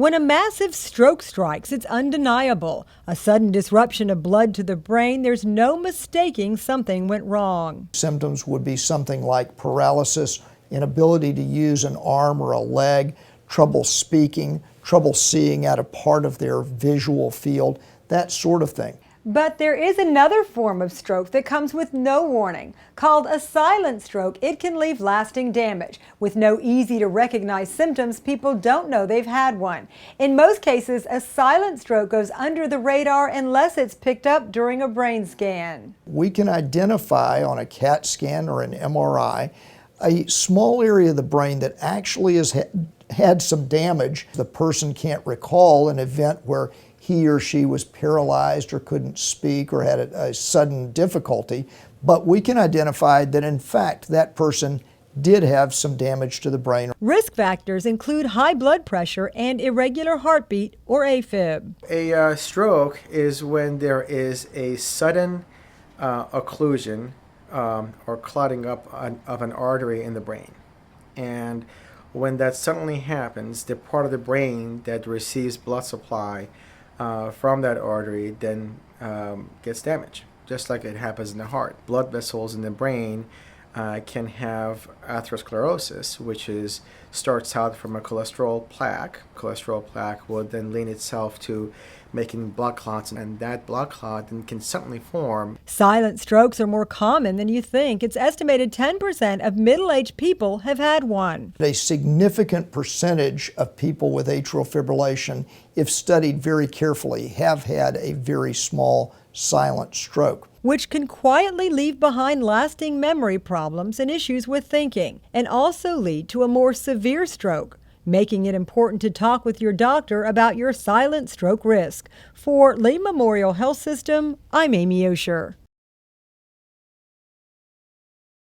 When a massive stroke strikes, it's undeniable. A sudden disruption of blood to the brain, there's no mistaking something went wrong. Symptoms would be something like paralysis, inability to use an arm or a leg, trouble speaking, trouble seeing out a part of their visual field, that sort of thing. But there is another form of stroke that comes with no warning. Called a silent stroke, it can leave lasting damage. With no easy to recognize symptoms, people don't know they've had one. In most cases, a silent stroke goes under the radar unless it's picked up during a brain scan. We can identify on a CAT scan or an MRI a small area of the brain that actually has had some damage. The person can't recall an event where he or she was paralyzed or couldn't speak or had a sudden difficulty, but we can identify that in fact that person did have some damage to the brain. Risk factors include high blood pressure and irregular heartbeat, or A-fib. A stroke is when there is a sudden occlusion or clotting up of an artery in the brain. And when that suddenly happens, the part of the brain that receives blood supply from that artery then gets damaged, just like it happens in the heart. Blood vessels in the brain can have atherosclerosis, which starts out from a cholesterol plaque. Cholesterol plaque will then lend itself to making blood clots, and that blood clot then can suddenly form. Silent strokes are more common than you think. It's estimated 10% of middle-aged people have had one. A significant percentage of people with atrial fibrillation, if studied very carefully, have had a very small silent stroke, which can quietly leave behind lasting memory problems and issues with thinking, and also lead to a more severe stroke, making it important to talk with your doctor about your silent stroke risk. For Lee Memorial Health System, I'm Amy Osher.